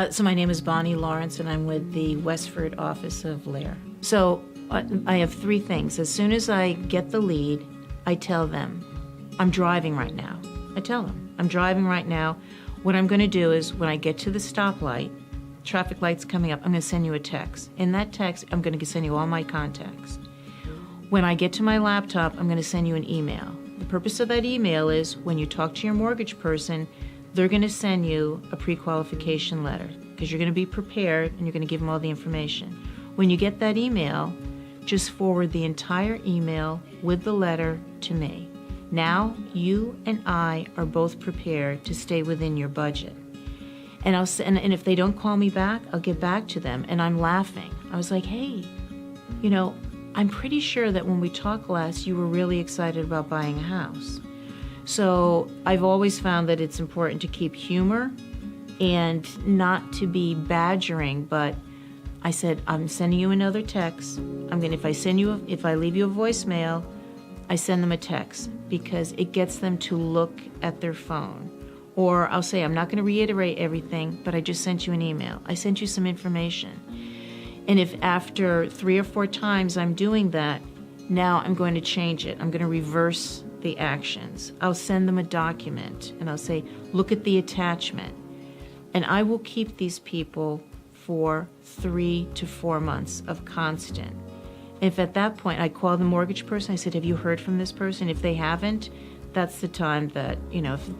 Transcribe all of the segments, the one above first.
So my name is Bonnie Lawrence, and I'm with the Westford office of LAER. So I have three things. As soon as I get the lead, I tell them, I'm driving right now. I tell them, I'm driving right now. What I'm going to do is when I get to the stoplight, traffic light's coming up, I'm going to send you a text. In that text, I'm going to send you all my contacts. When I get to my laptop, I'm going to send you an email. The purpose of that email is when you talk to your mortgage person, they're going to send you a pre-qualification letter because you're going to be prepared and you're going to give them all the information. When you get that email, just forward the entire email with the letter to me. Now, you and I are both prepared to stay within your budget. And if they don't call me back, I'll get back to them. And I'm laughing. I was like, hey, I'm pretty sure that when we talked last, you were really excited about buying a house. So I've always found that it's important to keep humor and not to be badgering, but I said, I'm sending you another text. If I leave you a voicemail, I send them a text because it gets them to look at their phone. Or I'll say, I'm not going to reiterate everything, but I just sent you an email. I sent you some information. And if after 3 or 4 times I'm doing that, now I'm going to change it. I'm going to reverse the actions. I'll send them a document and I'll say, look at the attachment. And I will keep these people for 3 to 4 months of constant. If at that point I call the mortgage person, I said, have you heard from this person? If they haven't, that's the time that,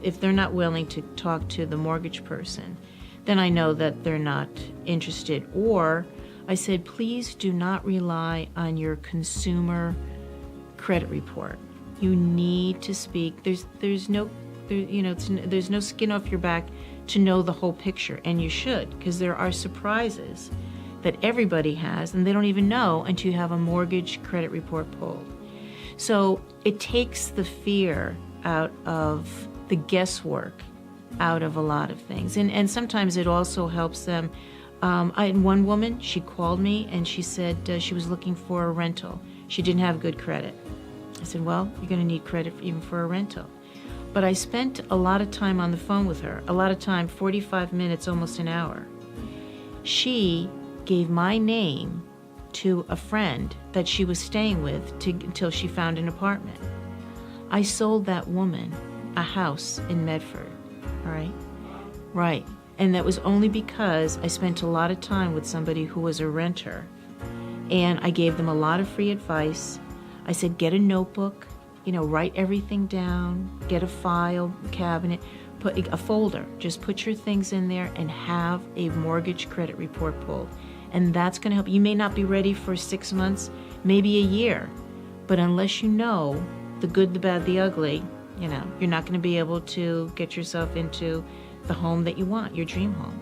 if they're not willing to talk to the mortgage person, then I know that they're not interested. Or I said, please do not rely on your consumer credit report. You need to speak. There's no skin off your back to know the whole picture, and you should, because there are surprises that everybody has, and they don't even know until you have a mortgage credit report pulled. So it takes the fear out of the guesswork out of a lot of things, and sometimes it also helps them. I had one woman, she called me and she said she was looking for a rental. She didn't have good credit. I said, well, you're going to need credit even for a rental. But I spent a lot of time on the phone with her, a lot of time, 45 minutes, almost an hour. She gave my name to a friend that she was staying with until she found an apartment. I sold that woman a house in Medford, all right? Right. And that was only because I spent a lot of time with somebody who was a renter. And I gave them a lot of free advice. I said, get a notebook, write everything down, get a file cabinet, put a folder, just put your things in there and have a mortgage credit report pulled. And that's going to help. You may not be ready for 6 months, maybe a year, but unless you know the good, the bad, the ugly, you're not going to be able to get yourself into the home that you want, your dream home.